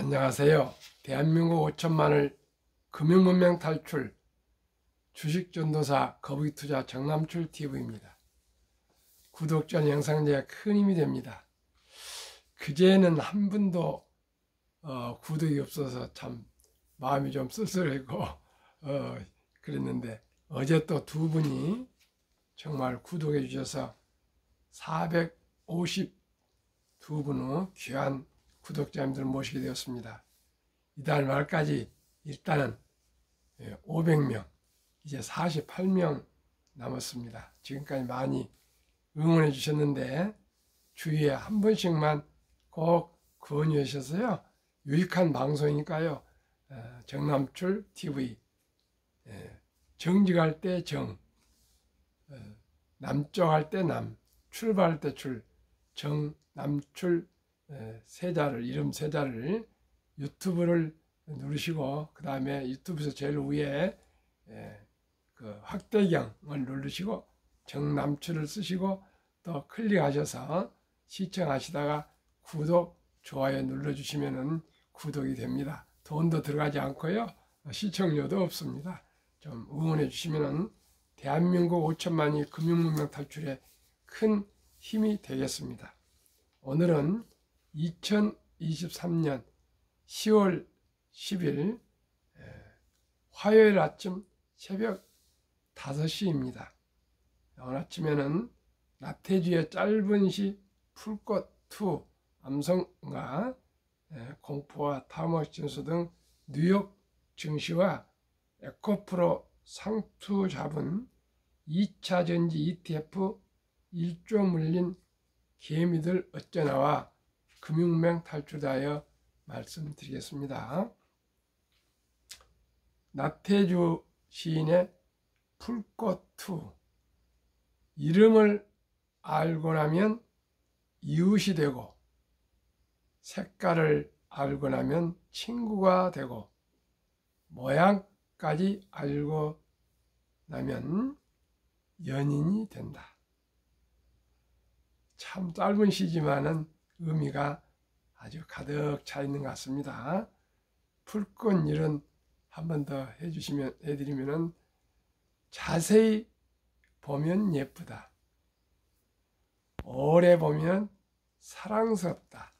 안녕하세요. 대한민국 5천만을 금융문명 탈출 주식전도사 거북이투자 정남출TV입니다. 구독자 영상제가 큰 힘이 됩니다. 그제는 한 분도 구독이 없어서 참 마음이 좀 쓸쓸하고 그랬는데 어제 또 두 분이 정말 구독해 주셔서 452분의 귀한 구독자님들 모시게 되었습니다. 이달 말까지 일단은 500명, 이제 48명 남았습니다. 지금까지 많이 응원해 주셨는데 주위에 한 분씩만 꼭 권유해 주셔서요. 유익한 방송이니까요. 정남출 TV, 정직할 때 정, 남쪽 때 남, 출발할 때 출, 정남출 세자를, 이름 세자를 유튜브를 누르시고, 그 다음에 유튜브에서 제일 위에 그 확대경을 누르시고 정남출을 쓰시고 또 클릭하셔서 시청하시다가 구독, 좋아요 눌러주시면 구독이 됩니다. 돈도 들어가지 않고요. 시청료도 없습니다. 좀 응원해 주시면 대한민국 5천만이 금융문명 탈출에 큰 힘이 되겠습니다. 오늘은 2023년 10월 10일 화요일 아침 새벽 5시입니다. 오늘 아침에는 나태주의 짧은 시 풀꽃2 암성과 공포와 탐욕 진수 등 뉴욕 증시와 에코프로 상투 잡은 2차 전지 ETF 1조 물린 개미들 어쩌나와 금융명 탈출하여 말씀드리겠습니다. 나태주 시인의 풀꽃2, 이름을 알고 나면 이웃이 되고 색깔을 알고 나면 친구가 되고 모양까지 알고 나면 연인이 된다. 참 짧은 시지만은 의미가 아주 가득 차 있는 것 같습니다. 풀꽃 일은 한 번 더 해드리면은 자세히 보면 예쁘다. 오래 보면 사랑스럽다.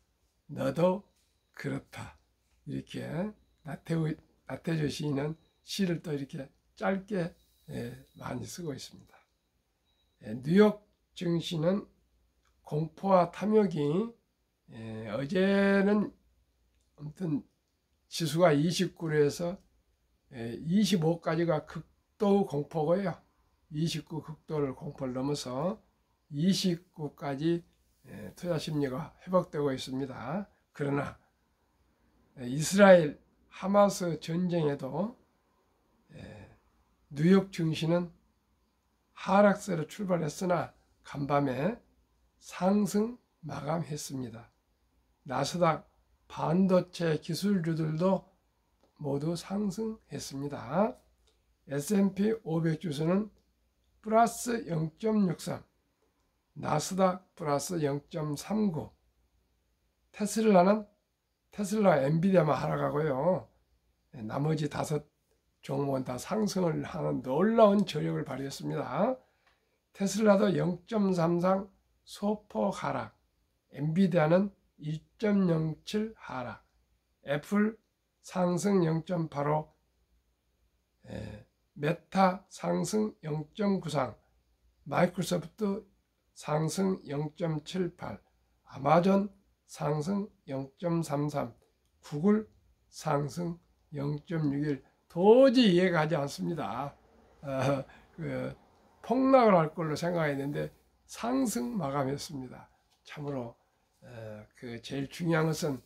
너도 그렇다. 이렇게 나태주 시인은 시를 또 이렇게 짧게 많이 쓰고 있습니다. 뉴욕 증시는 공포와 탐욕이 어제는 아무튼 지수가 29에서 25까지가 극도 공포고요. 29 극도를 공포를 넘어서 29까지 투자 심리가 회복되고 있습니다. 그러나 이스라엘 하마스 전쟁에도 뉴욕 증시는 하락세로 출발했으나 간밤에 상승 마감했습니다. 나스닥 반도체 기술주들도 모두 상승했습니다. S&P 500 지수는 플러스 0.63, 나스닥 플러스 0.39, 테슬라 엔비디아만 하락하고요. 나머지 5 종목은 다 상승을 하는 놀라운 저력을 발휘했습니다. 테슬라도 0.33 소폭 하락, 엔비디아는 1.07 하락, 애플 상승 0.85, 메타 상승 0.93, 마이크로소프트 상승 0.78, 아마존 상승 0.33, 구글 상승 0.61. 도저히 이해가 가지 않습니다. 폭락을 할 걸로 생각했는데 상승 마감했습니다. 참으로 제일 중요한 것은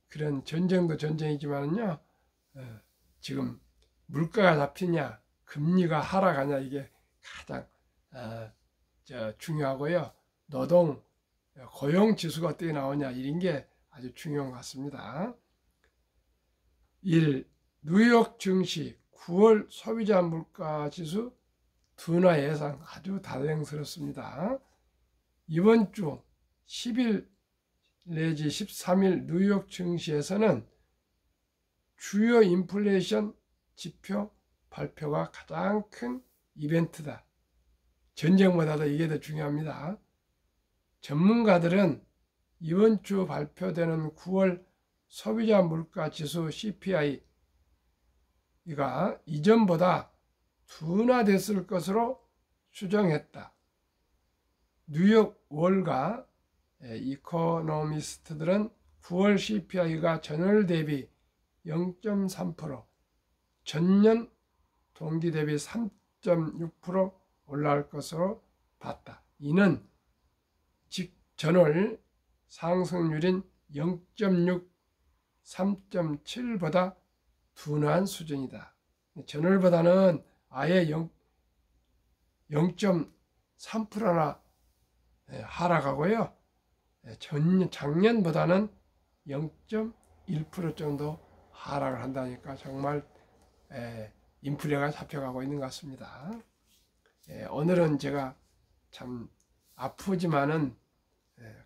그런 전쟁도 전쟁이지만요, 지금 물가가 잡히냐, 금리가 하락하냐, 이게 가장 중요하고요. 노동, 고용 지수가 어떻게 나오냐, 이런 게 아주 중요한 것 같습니다. 1. 뉴욕 증시 9월 소비자 물가 지수 둔화 예상 아주 다행스럽습니다. 이번 주 10일 내지 13일 뉴욕 증시에서는 주요 인플레이션 지표 발표가 가장 큰 이벤트다. 전쟁보다도 이게 더 중요합니다. 전문가들은 이번 주 발표되는 9월 소비자 물가 지수 CPI가 이전보다 둔화됐을 것으로 추정했다. 뉴욕 월가 이코노미스트들은 9월 CPI가 전월 대비 0.3%, 전년 동기 대비 3.6% 올라갈 것으로 봤다. 이는 전월 상승률인 0.6, 3.7보다 둔화한 수준이다. 전월보다는 아예 0.3%나 하락하고요. 작년보다는 0.1% 정도 하락을 한다니까 정말 인플레가 잡혀가고 있는 것 같습니다. 오늘은 제가 참 아프지만은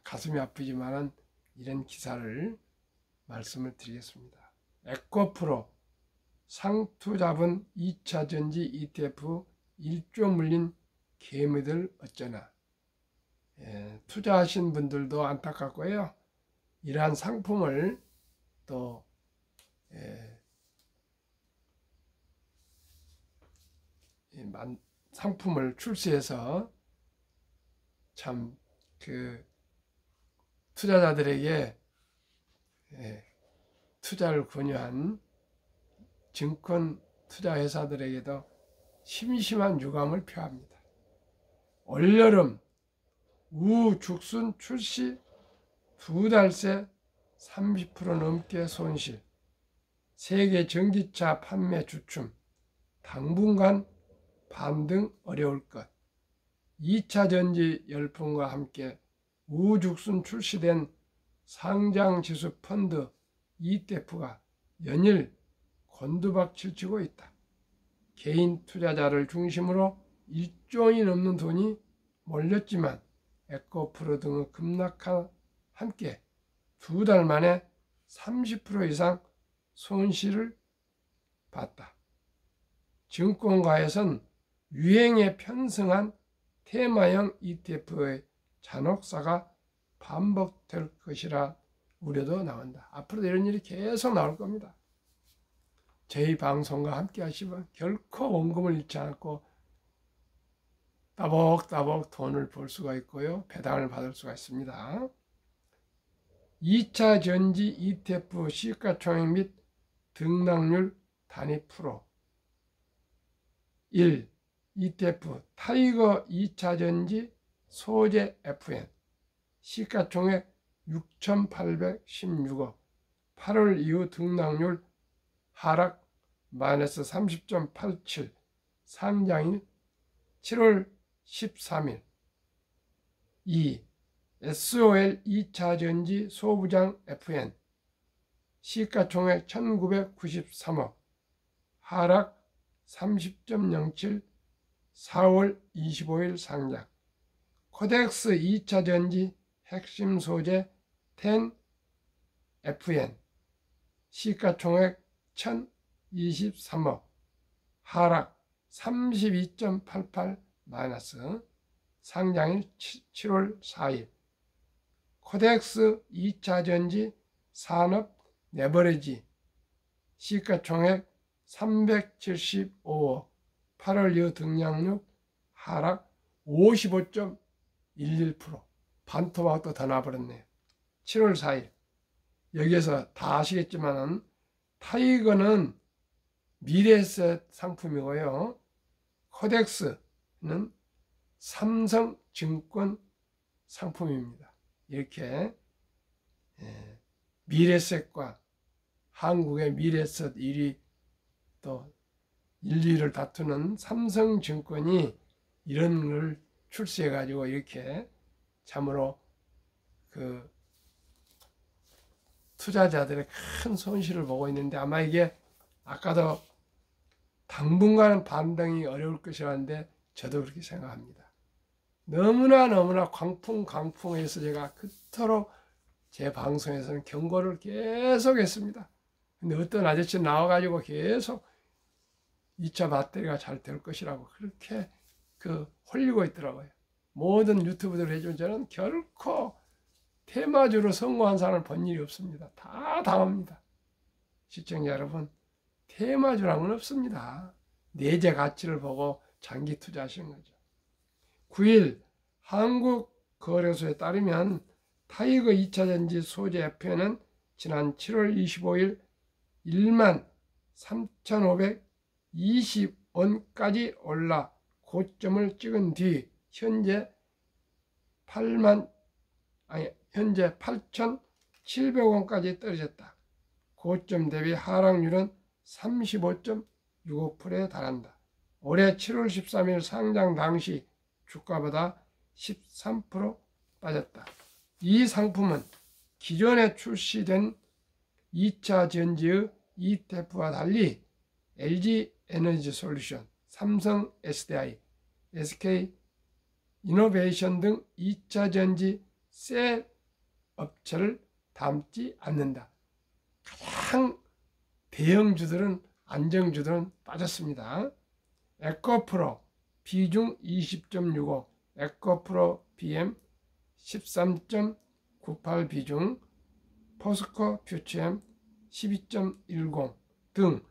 가슴이 아프지만은 이런 기사를 말씀을 드리겠습니다. 에코프로 상투자분 2차전지 ETF 1조 물린 개미들 어쩌나. 투자하신 분들도 안타깝고요. 이러한 상품을 또 상품을 출시해서 참 그 투자자들에게 투자를 권유한 증권 투자회사들에게도 심심한 유감을 표합니다. 올여름 우죽순 출시 2달 새 30% 넘게 손실, 세계 전기차 판매 주춤, 당분간 반등 어려울 것, 2차 전지 열풍과 함께 우죽순 출시된 상장지수 펀드 ETF가 연일 곤두박질치고 있다. 개인 투자자를 중심으로 1조 원이 넘는 돈이 몰렸지만 에코프로 등의 급락과 함께 2달 만에 30% 이상 손실을 봤다. 증권가에선 유행에 편승한 테마형 ETF의 잔혹사가 반복될 것이라 우려도 나온다. 앞으로도 이런 일이 계속 나올 겁니다. 저희 방송과 함께 하시면 결코 원금을 잃지 않고 따복따복 돈을 벌 수가 있고요. 배당을 받을 수가 있습니다. 2차 전지 ETF 시가총액 및 등락률 단위 프로 1. ETF 타이거 2차 전지 소재 FN 시가총액 6,816억 8월 이후 등락률 하락 마이너스 30.87 상장일 7월 13일 2. SOL 2차 전지 소부장 FN 시가총액 1993억 하락 30.07 4월 25일 상장 코덱스 2차 전지 핵심 소재 10FN 시가총액 1023억 하락 32.88 마이너스 상장일 7월 4일 코덱스 2차 전지 산업 레버리지 시가총액 375억 8월 이후 등락률 하락 55.11% 반토막도 더 나버렸네요. 7월 4일 여기에서 다 아시겠지만 타이거는 미래에셋 상품이고요. 코덱스는 삼성증권 상품입니다. 이렇게 미래에셋과 한국의 미래에셋 1위 또 1, 2위를 다투는 삼성증권이 이런 걸 출시해 가지고 이렇게 참으로 그 투자자들의 큰 손실을 보고 있는데 아마 이게 아까도 당분간은 반등이 어려울 것이라는데 저도 그렇게 생각합니다. 너무나 강풍해서 제가 그토록 제 방송에서는 경고를 계속 했습니다. 근데 어떤 아저씨 나와가지고 계속 2차 배터리가 잘 될 것이라고 그렇게 홀리고 있더라고요. 모든 유튜브들 해준 저는 결코 테마주로 성공한 사람을 본 일이 없습니다. 다 당합니다. 시청자 여러분, 테마주란 건 없습니다. 내재 가치를 보고 장기 투자하시는 거죠. 9일 한국거래소에 따르면 타이거 2차전지 소재 FN은 지난 7월 25일 13,520원까지 올라 고점을 찍은 뒤 현재 8,700원까지 떨어졌다. 고점 대비 하락률은 35.65%에 달한다. 올해 7월 13일 상장 당시 주가보다 13% 빠졌다. 이 상품은 기존에 출시된 2차 전지의 ETF와 달리 LG 에너지 솔루션, 삼성 SDI, SK 이노베이션 등 2차 전지 셀 업체를 담지 않는다. 가장 대형주들은 안정주들은 빠졌습니다. 에코프로 비중 20.65, 에코프로 BM 13.98 비중, 포스코 퓨처엠 12.10 등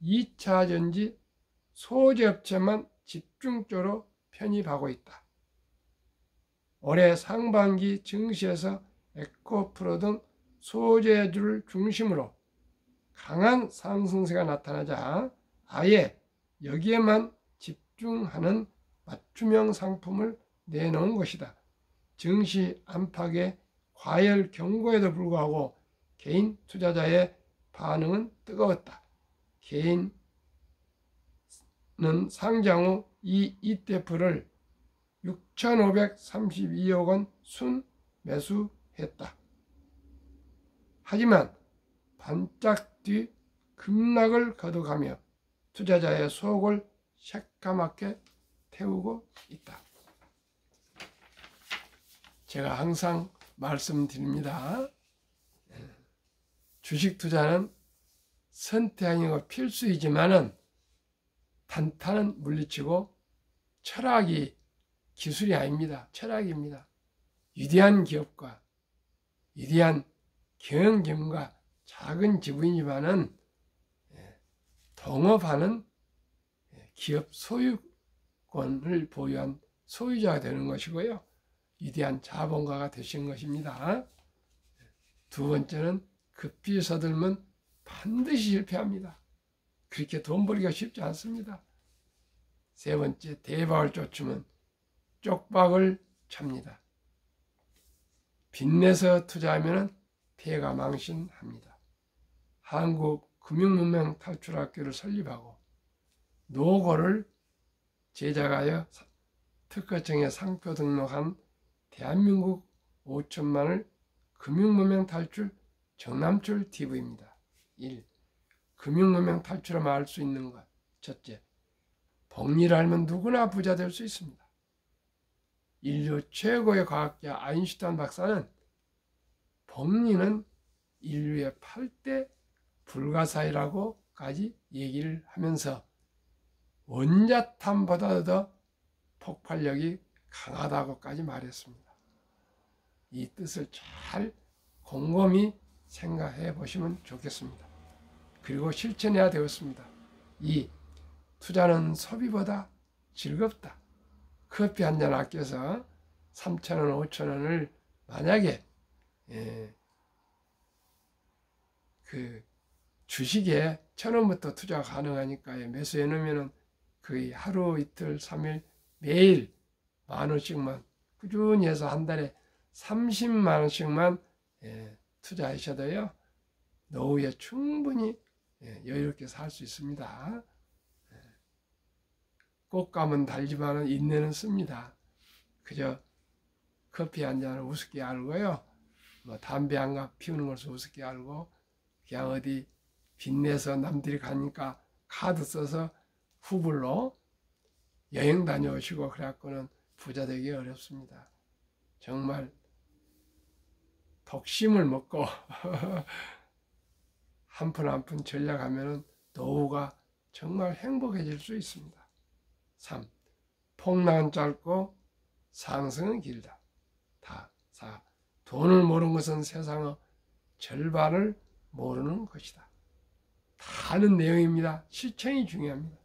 2차 전지 소재업체만 집중적으로 편입하고 있다. 올해 상반기 증시에서 에코프로 등 소재주를 중심으로 강한 상승세가 나타나자 아예 여기에만 집중하는 맞춤형 상품을 내놓은 것이다. 증시 안팎의 과열 경고에도 불구하고 개인 투자자의 반응은 뜨거웠다. 개인은 상장 후 이 ETF를 6,532억 원 순 매수했다. 하지만 반짝 뒤 급락을 거듭하며 투자자의 속을 새까맣게 태우고 있다. 제가 항상 말씀드립니다. 주식 투자는 선택이고 필수이지만은 단타는 물리치고 철학이 기술이 아닙니다. 철학입니다. 위대한 기업과 위대한 경영진과 작은 지분이지만은 동업하는 기업 소유권을 보유한 소유자가 되는 것이고요. 위대한 자본가가 되신 것입니다. 두 번째는 급히 서들면 반드시 실패합니다. 그렇게 돈 벌기가 쉽지 않습니다. 세 번째, 대박을 쫓으면 쪽박을 찹니다. 빚내서 투자하면 폐가 망신합니다. 한국 금융문명 탈출학교를 설립하고 노고를 제작하여 특허청에 상표 등록한 대한민국 5천만을 금융문명 탈출 정남출 TV입니다. 1. 금융문명 탈출하면 알 수 있는 것. 첫째, 복리를 알면 누구나 부자 될 수 있습니다. 인류 최고의 과학자 아인슈타인 박사는 복리는 인류의 8대 불가사의라고까지 얘기를 하면서 원자탄보다 더 폭발력이 강하다고까지 말했습니다. 이 뜻을 잘 곰곰이 생각해 보시면 좋겠습니다. 그리고 실천해야 되었습니다. 2. 투자는 소비보다 즐겁다. 커피 한 잔 아껴서 3,000원, 5,000원을 만약에 그 주식에 1,000원부터 투자가 가능하니까요. 매수해 놓으면 거의 하루, 이틀, 3일 매일 10,000원씩만 꾸준히 해서 한 달에 30만 원씩만 투자하셔도요. 노후에 충분히 여유롭게 살 수 있습니다. 꽃감은 달지만 인내는 씁니다. 그저 커피 한 잔을 우습게 알고요. 뭐 담배 한 갑 피우는 것을 우습게 알고 그냥 어디 빚내서 남들이 가니까 카드 써서 후불로 여행 다녀오시고 그래갖고는 부자 되기 어렵습니다. 정말 독심을 먹고 한 푼 한 푼 전략하면 노후가 정말 행복해질 수 있습니다. 3. 폭락은 짧고 상승은 길다. 4. 돈을 모르는 것은 세상의 절반을 모르는 것이다. 다 아는 내용입니다. 실천이 중요합니다.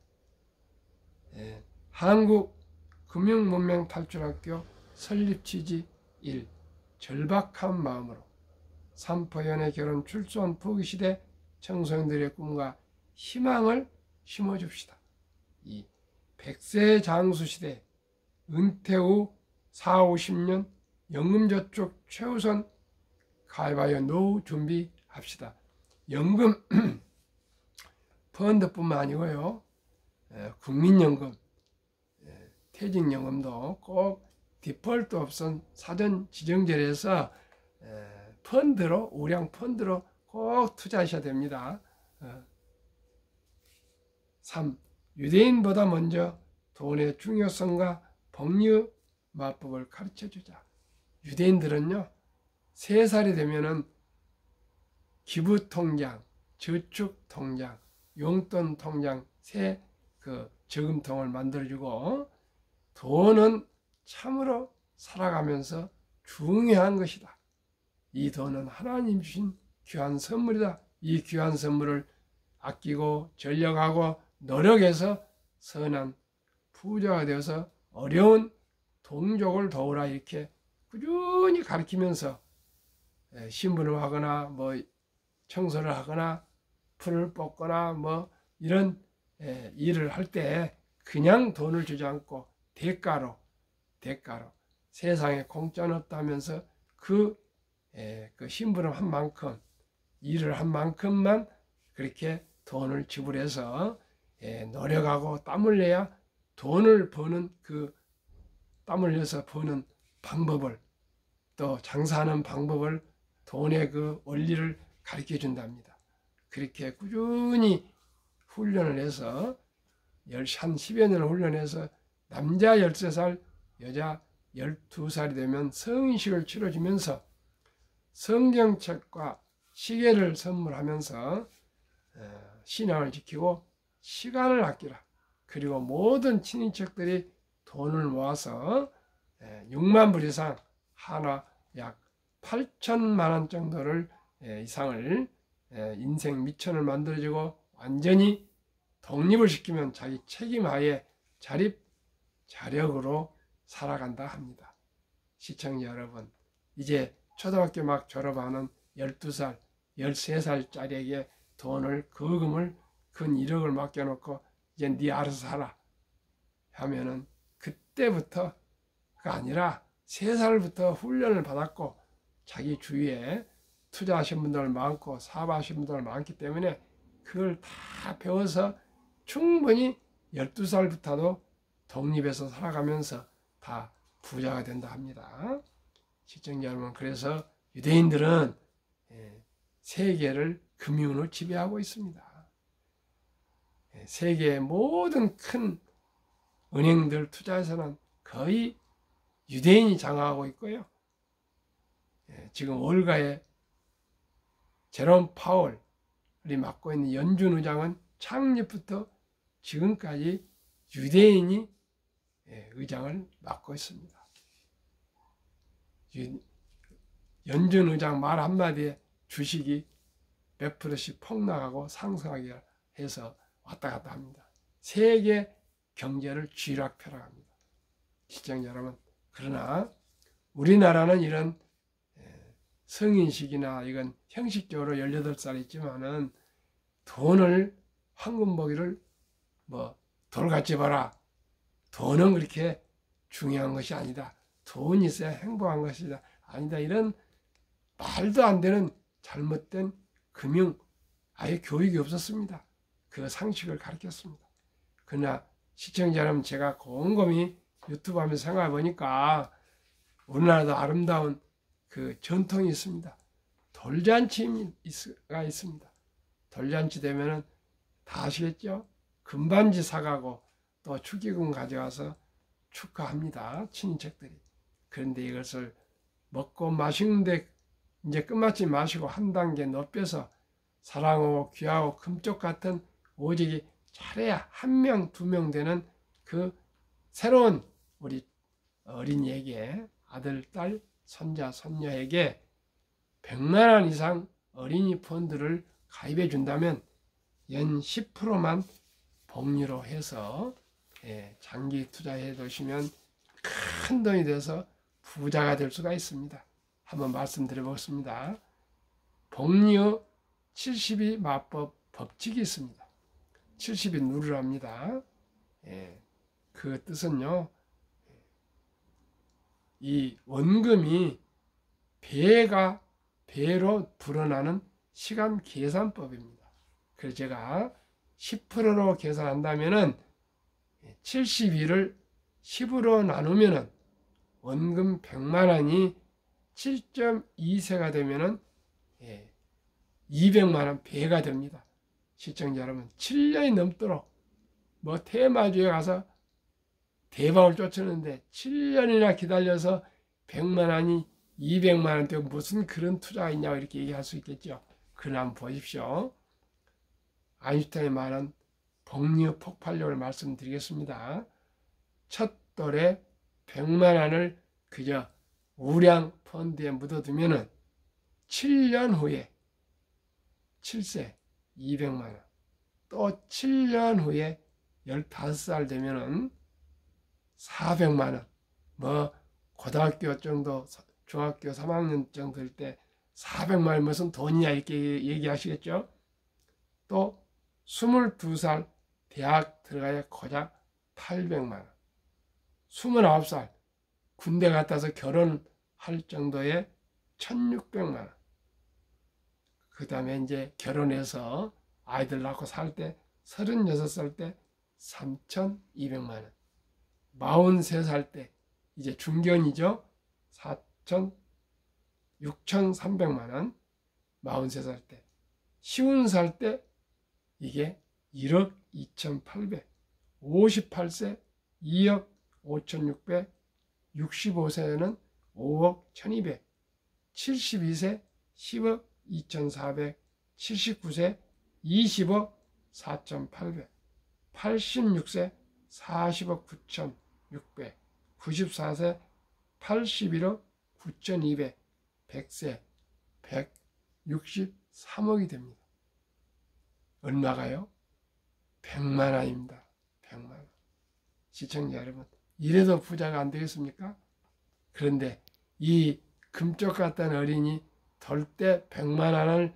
한국금융문명탈출학교 설립 취지 1. 절박한 마음으로 삼포연의 결혼 출소한 포기시대 청소년들의 꿈과 희망을 심어줍시다. 2. 100세 장수시대 은퇴 후 40-50년 연금저축 최우선 가입하여 노후 준비합시다. 연금 펀드뿐만 아니고요, 국민연금, 퇴직연금도 꼭 디폴트 옵션 사전 지정제에서 펀드로, 우량 펀드로 꼭 투자하셔야 됩니다. 3. 유대인보다 먼저 돈의 중요성과 법률 마법을 가르쳐주자. 유대인들은요, 3살이 되면은 기부통장, 저축통장, 용돈통장, 저금통을 만들어주고, 돈은 참으로 살아가면서 중요한 것이다. 이 돈은 하나님 주신 귀한 선물이다. 이 귀한 선물을 아끼고 전력하고 노력해서 선한 부자가 되어서 어려운 동족을 도우라, 이렇게 꾸준히 가르치면서 신분을 하거나 청소를 하거나 풀을 뽑거나 이런 일을 할 때 그냥 돈을 주지 않고 대가로 세상에 공짜는 없다면서 그 신분을 한 만큼, 일을 한 만큼만 그렇게 돈을 지불해서 노력하고 땀을 내야 돈을 버는, 땀 흘려서 버는 방법을, 또 장사하는 방법을, 돈의 원리를 가르쳐 준답니다. 그렇게 꾸준히 훈련을 해서 한 10여 년을 훈련해서 남자 13살, 여자 12살이 되면 성인식을 치러주면서 성경책과 시계를 선물하면서 신앙을 지키고 시간을 아끼라. 그리고 모든 친인척들이 돈을 모아서 6만 불 이상, 하나 약 8천만 원 정도를 이상을 인생 미천을 만들어주고 완전히 독립을 시키면 자기 책임하에 자력으로 살아간다 합니다. 시청자 여러분, 이제 초등학교 막 졸업하는 12살, 13살짜리에게 거금을 근 1억을 맡겨놓고 이제 네 알아서 살아 하면은, 그때부터가 아니라 3살부터 훈련을 받았고 자기 주위에 투자하신 분들 많고 사업하신 분들 많기 때문에 그걸 다 배워서 충분히 12살부터도 독립해서 살아가면서 다 부자가 된다 합니다. 시청자 여러분, 그래서 유대인들은 세계를 금융으로 지배하고 있습니다. 세계의 모든 큰 은행들, 투자에서는 거의 유대인이 장악하고 있고요. 지금 월가의 제롬 파월이 맡고 있는 연준 의장은 창립부터 지금까지 유대인이 의장을 맡고 있습니다. 연준 의장 말 한마디에 주식이 몇 프로씩 폭락하고 상승하게 해서 왔다 갔다 합니다. 세계 경제를 쥐락펴락합니다. 시청자 여러분, 그러나 우리나라는 이런 성인식이나 이건 형식적으로 18살 있지만은 돈을, 황금보기를 돌같이 벌어. 돈은 그렇게 중요한 것이 아니다. 돈이 있어야 행복한 것이다. 아니다. 이런 말도 안 되는 잘못된 금융, 아예 교육이 없었습니다. 그 상식을 가르쳤습니다. 그러나 시청자 여러분, 제가 곰곰이 유튜브 하면서 생각해 보니까 우리나라도 아름다운 전통이 있습니다. 돌잔치가 있습니다. 돌잔치 되면은 다 아시겠죠? 금반지 사가고 또 축의금 가져와서 축하합니다. 친인척들이. 그런데 이것을 먹고 마시는데 이제 끝마치 마시고 한 단계 높여서 사랑하고 귀하고 금쪽 같은 오직이 잘해야 1명, 2명 되는 그 새로운 우리 어린이에게, 아들, 딸, 손자, 손녀에게 100만 원 이상 어린이 펀드를 가입해 준다면 연 10%만 복리로 해서 장기 투자해 두시면 큰 돈이 돼서 부자가 될 수가 있습니다. 한번 말씀드려 보겠습니다. 복리의 72 마법 법칙이 있습니다. 70이 누르랍니다. 그 뜻은요, 이 원금이 배로 불어나는 시간 계산법입니다. 그래서 제가 10%로 계산한다면은 72를 10으로 나누면은 원금 100만 원이 7.2세가 되면은 200만 원 배가 됩니다. 시청자 여러분, 7년이 넘도록 뭐 테마주에 가서 대박을 쫓았는데 7년이나 기다려서 100만 원이 200만 원 되고 무슨 그런 투자가 있냐고 이렇게 얘기할 수 있겠죠. 그러나 한번 보십시오. 아인슈타인이 말한 복리의 폭발력을 말씀드리겠습니다. 첫 돌에 100만 원을 그저 우량 펀드에 묻어두면은 7년 후에 7세 200만 원, 또 7년 후에 15살 되면은 400만 원, 뭐 고등학교 정도, 중학교 3학년 정도 될 때 400만 원 무슨 돈이냐 이렇게 얘기하시겠죠. 또 22살 대학 들어가야 고작 800만 원, 29살 군대 갔다서 결혼할 정도의 1600만 원, 그 다음에 이제 결혼해서 아이들 낳고 살 때 36살 때 3200만 원, 43살 때 이제 중견이죠. 6300만 원, 43살 때, 50살 때 이게 1억 2800, 58세 2억 5600, 65세는 5억 1200, 72세 10억 2400, 79세 20억 4800, 86세 40억 9600, 94세 81억 9200, 100세 163억이 됩니다. 얼마가요? 100만 원입니다. 100만 원. 시청자 여러분, 이래도 부자가 안 되겠습니까? 그런데 이 금쪽 같은 어린이 돌 때 100만 원을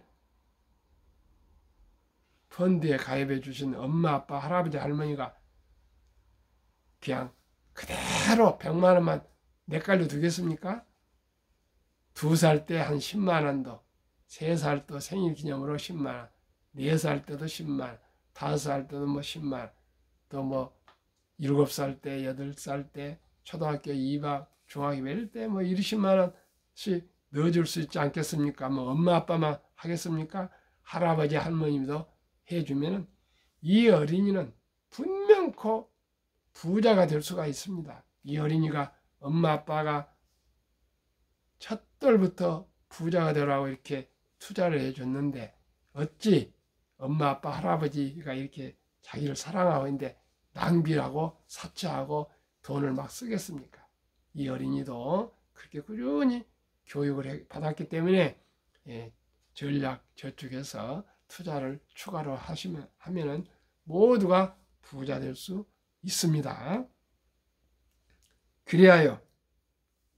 펀드에 가입해 주신 엄마, 아빠, 할아버지, 할머니가 그냥 그대로 100만 원만 내깔려 두겠습니까? 2살 때 한 10만 원도, 3살 또 생일 기념으로 10만 원, 4살 때도 10만 원, 5살 때도 뭐 10만 원, 또 뭐 7살 때, 8살 때, 초등학교 2박, 중학교 이럴 때 뭐 10만 원씩 넣어줄 수 있지 않겠습니까? 뭐 엄마, 아빠만 하겠습니까? 할아버지, 할머니도 해주면은 이 어린이는 분명코 부자가 될 수가 있습니다. 이 어린이가 엄마, 아빠가 첫돌부터 부자가 되라고 이렇게 투자를 해줬는데 어찌 엄마, 아빠, 할아버지가 이렇게 자기를 사랑하고 있는데 낭비하고 사치하고 돈을 막 쓰겠습니까? 이 어린이도 그렇게 꾸준히 교육을 받았기 때문에 전략 저축해서 투자를 추가로 하면은 모두가 부자 될 수 있습니다. 그리하여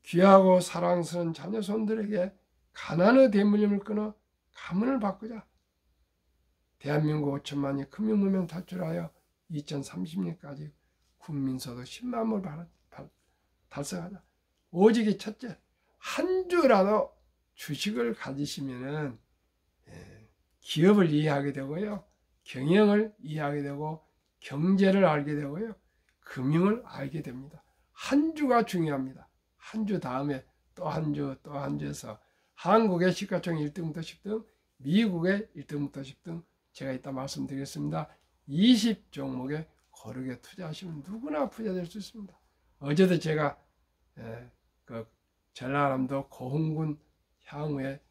귀하고 사랑스러운 자녀 손들에게 가난의 대물림을 끊어 가문을 바꾸자. 대한민국 5천만이 금융무명 탈출하여 2030년까지 국민소득 10만을 달성하자. 오직 첫째, 한 주라도 주식을 가지시면은 기업을 이해하게 되고요, 경영을 이해하게 되고, 경제를 알게 되고요, 금융을 알게 됩니다. 한 주가 중요합니다. 한 주 다음에 또 한 주, 또 한 주에서 한국의 시가총 1등부터 10등, 미국의 1등부터 10등, 제가 이따 말씀드리겠습니다. 20종목에 고르게 투자하시면 누구나 부자 될 수 있습니다. 어제도 제가 그 전라남도 고흥군 향후에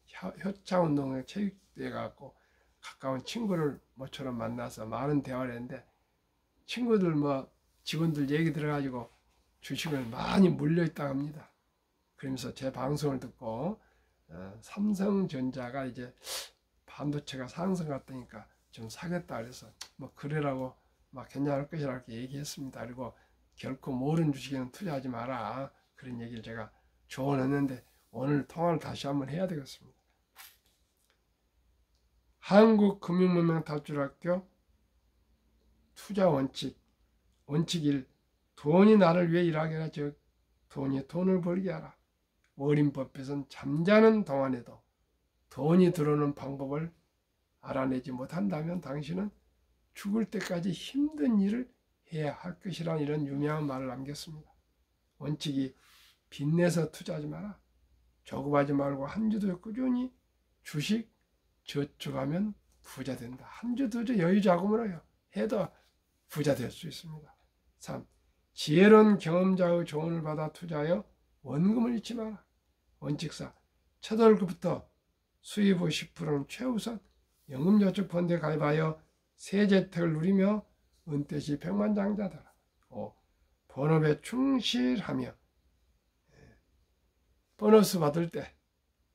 효창운동회 체육대회 갖고 가까운 친구를 모처럼 만나서 많은 대화를 했는데 친구들 직원들 얘기 들어가지고 주식을 많이 물려있다고 합니다. 그러면서 제 방송을 듣고 삼성전자가 이제 반도체가 상승 같다니까 좀 사겠다 그래서 그래라고 괜찮을 것이라 이렇게 얘기했습니다. 그리고 결코 모르는 주식에는 투자하지 마라 그런 얘기를 제가 조언했는데 오늘 통화를 다시 한번 해야 되겠습니다. 한국금융문명탈출학교 투자 원칙 1. 돈이 나를 위해 일하게 하라. 즉 돈이 돈을 벌게 하라. 워린 버핏은 잠자는 동안에도 돈이 들어오는 방법을 알아내지 못한다면 당신은 죽을 때까지 힘든 일을 해야 할 것이라는 이런 유명한 말을 남겼습니다. 원칙이 빚내서 투자하지 마라. 조급하지 말고 한 주도 꾸준히 주식 저축하면 부자 된다. 한 주 두 주 여유 자금으로 해도 부자 될 수 있습니다. 3. 지혜로운 경험자의 조언을 받아 투자하여 원금을 잃지 마라. 원칙 4. 첫 월급부터 수입 후 10%는 최우선 연금저축펀드에 가입하여 세제혜택을 누리며 은퇴 시 백만장자다. 5. 본업에 충실하며 보너스 받을 때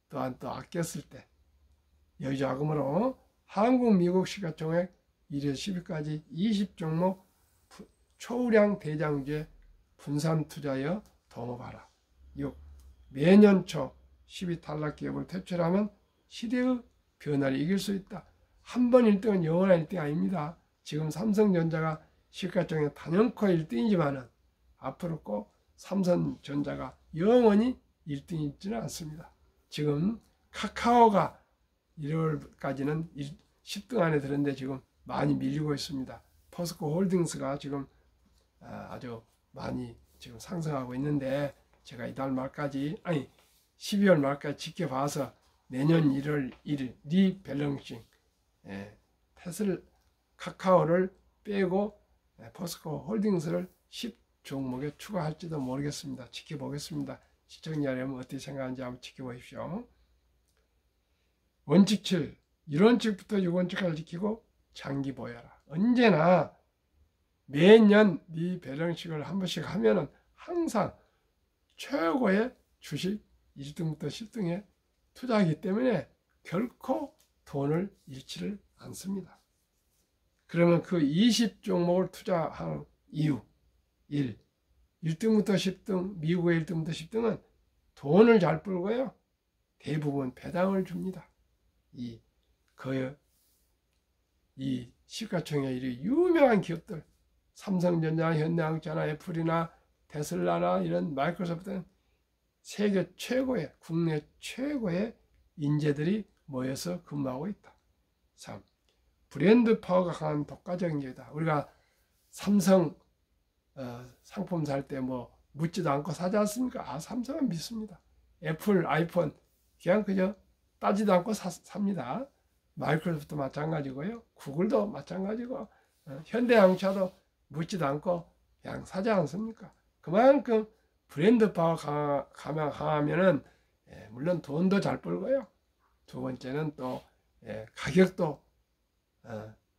또한 또 아꼈을 때 여유자금으로 한국, 미국 시가총액 1에서 10위까지 20종목 초우량 대장주에 분산 투자하여 동업하라. 6. 매년 초 10위 탈락 기업을 퇴출하면 시대의 변화를 이길 수 있다. 한 번 1등은 영원한 1등 아닙니다. 지금 삼성전자가 시가총액 단연코 1등이지만 앞으로 꼭 삼성전자가 영원히 1등이 있지는 않습니다. 지금 카카오가 1월까지는 10등 안에 들었는데 지금 많이 밀리고 있습니다. 포스코 홀딩스가 지금 아주 많이 지금 상승하고 있는데 제가 이달 말까지 12월 말까지 지켜봐서 내년 1월 1일 리밸런싱 테슬라 카카오를 빼고 포스코 홀딩스를 10종목에 추가할지도 모르겠습니다. 지켜보겠습니다. 시청자 여러분 어떻게 생각하는지 한번 지켜보십시오. 원칙 7. 1원칙부터 6원칙까지 지키고 장기 보유하라. 언제나 매년 리밸런싱을 한 번씩 하면은 항상 최고의 주식 1등부터 10등에 투자하기 때문에 결코 돈을 잃지를 않습니다. 그러면 그 20종목을 투자하는 이유 1. 1등부터 10등, 미국의 1등부터 10등은 돈을 잘 벌고요. 대부분 배당을 줍니다. 이 시가총액 유명한 기업들 삼성전자, 현대항공이나 애플이나 테슬라나 이런 마이크로소프트는 세계 최고의 국내 최고의 인재들이 모여서 근무하고 있다. 3. 브랜드 파워가 강한 독과적인 기업이다. 우리가 삼성 상품 살 때 묻지도 않고 사지 않습니까? 삼성은 믿습니다. 애플, 아이폰 그냥 그저 따지도 않고 삽니다. 마이크로소프트 마찬가지고요. 구글도 마찬가지고 현대항공차도 묻지도 않고 그냥 사지 않습니까? 그만큼 브랜드 파워가 강하면은 물론 돈도 잘 벌고요. 두 번째는 또 가격도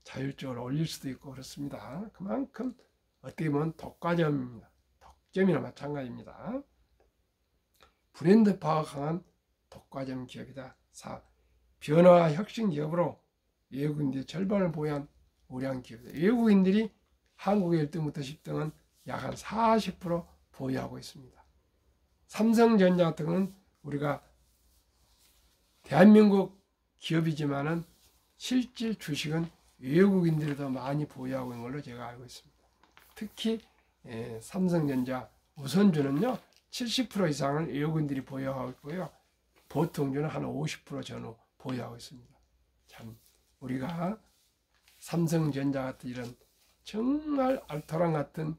자율적으로 올릴 수도 있고 그렇습니다. 그만큼 어떻게 보면 독과점입니다. 독점이나 마찬가지입니다. 브랜드 파워가 강한 독과점 기업이다. 4. 변화와 혁신 기업으로 외국인들의 절반을 보유한 우량 기업이다. 외국인들이 한국의 1등부터 10등은 약 한 40% 보유하고 있습니다. 삼성전자 같은 경우는 우리가 대한민국 기업이지만은 실질 주식은 외국인들이 더 많이 보유하고 있는 걸로 제가 알고 있습니다. 특히 삼성전자 우선주는요 70% 이상을 외국인들이 보유하고 있고요. 보통주는 한 50% 전후 보유하고 있습니다. 참 우리가 삼성전자 같은 이런 정말 알토란 같은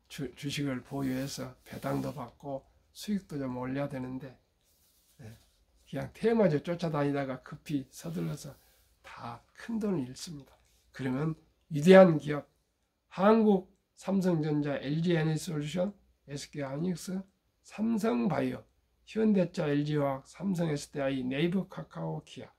주식을 보유해서 배당도 받고 수익도 좀 올려야 되는데 그냥 테마주 쫓아다니다가 급히 서둘러서 다 큰 돈을 잃습니다. 그러면 위대한 기업 한국 삼성전자, LG에너지솔루션, SK하이닉스, 삼성바이오, 현대차, LG화학, 삼성 SDI, 네이버, 카카오, 기아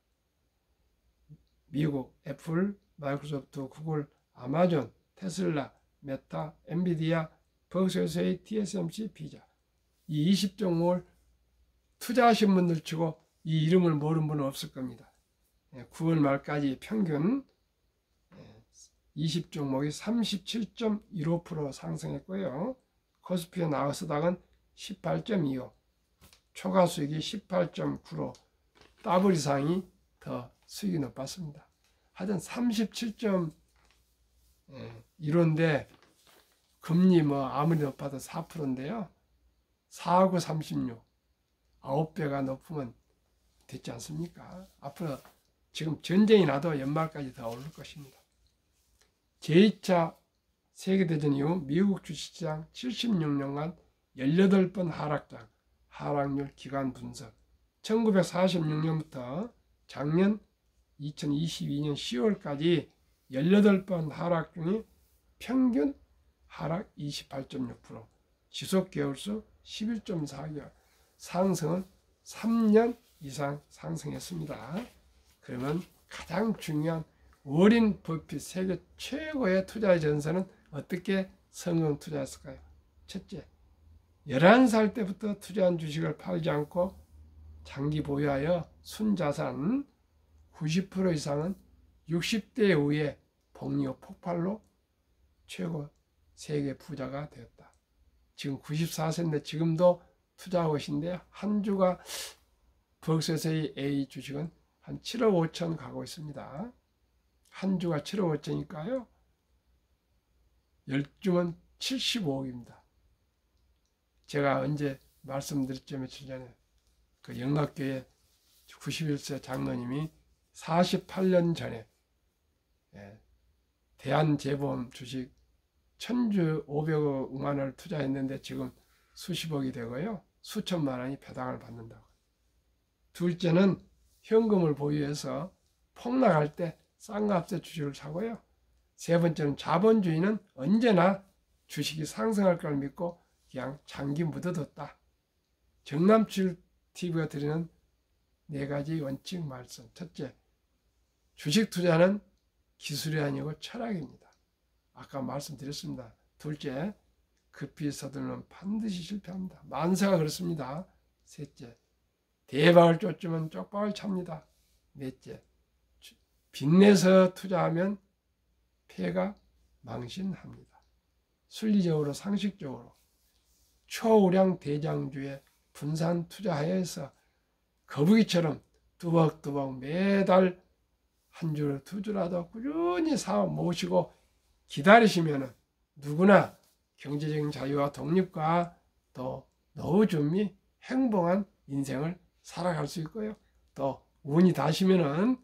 미국, 애플, 마이크로소프트, 구글, 아마존, 테슬라, 메타, 엔비디아, 버크셔의 TSMC, 비자. 이 20종목을 투자하신 분들 치고 이 이름을 모르는 분은 없을 겁니다. 9월 말까지 평균 20종목이 37.15% 상승했고요. 코스피의 나스닥은 18.25, 초과 수익이 18.9로 더블 이상이 더 수익이 높았습니다. 하여튼 37.15인데 금리 뭐 아무리 높아도 4%인데요. 4하고 36, 9배가 높으면 됐지 않습니까? 앞으로 지금 전쟁이 나도 연말까지 더 오를 것입니다. 제2차 세계대전 이후 미국 주식시장 76년간 18번 하락장, 하락률 기간 분석. 1946년부터 작년 2022년 10월까지 18번 하락 중에 평균 하락 28.6%, 지속 개월수 11.4개월, 상승은 3년 이상 상승했습니다. 그러면 가장 중요한 워렌 버핏 세계 최고의 투자의 전설은 어떻게 성공 투자했을까요? 첫째, 11살 때부터 투자한 주식을 팔지 않고 장기 보유하여 순자산 90% 이상은 60대 이후에 복리후 폭발로 최고 세계 부자가 되었다. 지금 94세인데 지금도 투자하고 계신데 한 주가 버크셔의 A 주식은 한 7억 5천 가고 있습니다. 한 주가 7억 5천이니까요. 10주면 75억입니다. 제가 언제 말씀드렸죠, 며칠 전에 그 영락교회 91세 장로님이 48년 전에 대한재보험 주식 1,500억 원을 투자했는데 지금 수십억이 되고요. 수천만 원이 배당을 받는다고. 둘째는 현금을 보유해서 폭락할 때 싼 값에 주식을 사고요. 세 번째는 자본주의는 언제나 주식이 상승할 걸 믿고 그냥 장기 묻어뒀다. 정남출TV가 드리는 4가지 원칙 말씀. 첫째, 주식 투자는 기술이 아니고 철학입니다. 아까 말씀드렸습니다. 둘째, 급히 서두르면 반드시 실패합니다. 만세가 그렇습니다. 셋째, 대박을 쫓으면 쪽박을 찹니다. 넷째, 빚내서 투자하면 폐가 망신합니다. 순리적으로 상식적으로 초우량 대장주에 분산 투자하여서 거북이처럼 뚜벅뚜벅 매달 한 줄, 두 줄라도 꾸준히 사업 모시고 기다리시면 누구나 경제적인 자유와 독립과 또 노후 준비, 행복한 인생을 살아갈 수 있고요. 또 운이 닿으시면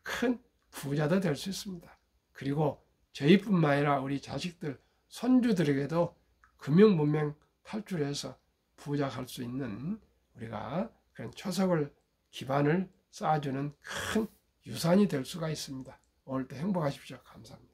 큰 부자도 될 수 있습니다. 그리고 저희뿐만 아니라 우리 자식들, 손주들에게도 금융문명 탈출해서 부자 갈 수 있는 우리가 그런 초석을 기반을 쌓아주는 큰 유산이 될 수가 있습니다. 오늘도 행복하십시오. 감사합니다.